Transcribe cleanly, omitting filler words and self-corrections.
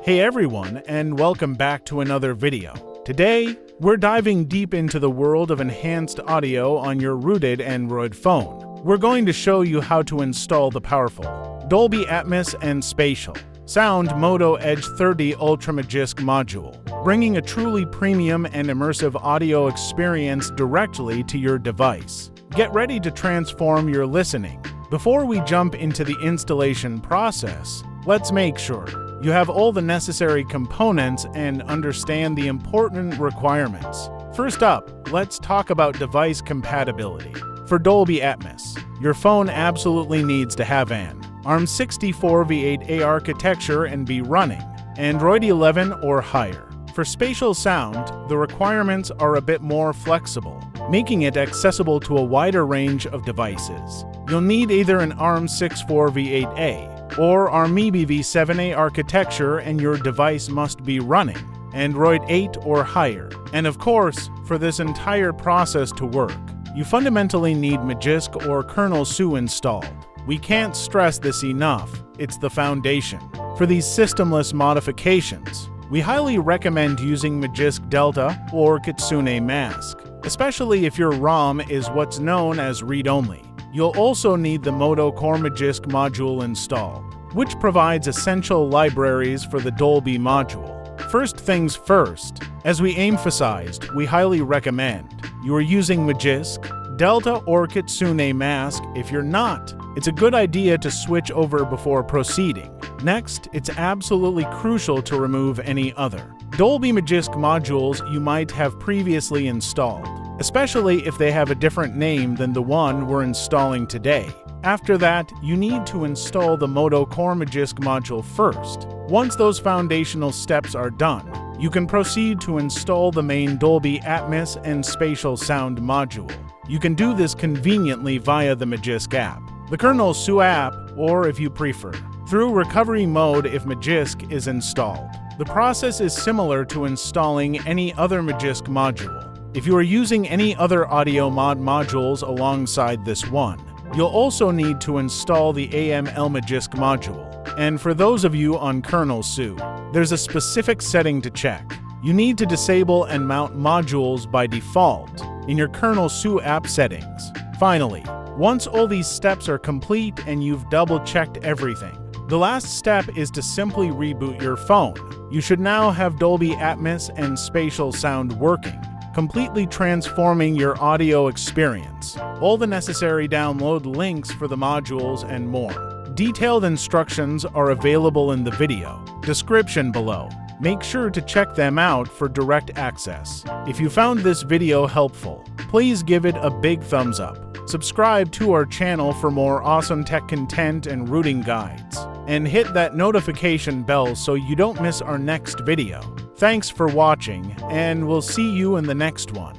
Hey everyone, and welcome back to another video. Today, we're diving deep into the world of enhanced audio on your rooted Android phone. We're going to show you how to install the powerful Dolby Atmos and Spatial Sound Moto Edge 30 Ultra Magisk Module, bringing a truly premium and immersive audio experience directly to your device. Get ready to transform your listening. Before we jump into the installation process, let's make sure you have all the necessary components and understand the important requirements. First up, let's talk about device compatibility. For Dolby Atmos, your phone absolutely needs to have an ARM64v8A architecture and be running Android 11 or higher. For Spatial Sound, the requirements are a bit more flexible, making it accessible to a wider range of devices. You'll need either an ARM64v8A or ARMEBv7A architecture, and your device must be running Android 8 or higher. And of course, for this entire process to work, you fundamentally need Magisk or Kernel SU installed. We can't stress this enough, it's the foundation. For these systemless modifications, we highly recommend using Magisk Delta or Kitsune Mask, especially if your ROM is what's known as read-only. You'll also need the Moto Core Magisk Module installed, which provides essential libraries for the Dolby module. First things first, as we emphasized, we highly recommend you are using Magisk, Delta, or Kitsune Mask. If you're not, it's a good idea to switch over before proceeding. Next, it's absolutely crucial to remove any other Dolby Magisk modules you might have previously installed, especially if they have a different name than the one we're installing today. After that, you need to install the Moto Core Magisk Module first. Once those foundational steps are done, you can proceed to install the main Dolby Atmos and Spatial Sound module. You can do this conveniently via the Magisk app, the Kernel SU app, or if you prefer, through recovery mode if Magisk is installed. The process is similar to installing any other Magisk module. If you are using any other audio mod modules alongside this one, you'll also need to install the AML Magisk module. And for those of you on Kernel SU, there's a specific setting to check. You need to disable and mount modules by default in your Kernel SU app settings. Finally, once all these steps are complete and you've double-checked everything, the last step is to simply reboot your phone. You should now have Dolby Atmos and Spatial Sound working, completely transforming your audio experience. All the necessary download links for the modules and more. Detailed instructions are available in the video description below. Make sure to check them out for direct access. If you found this video helpful, please give it a big thumbs up. Subscribe to our channel for more awesome tech content and routing guides. And hit that notification bell so you don't miss our next video. Thanks for watching, and we'll see you in the next one.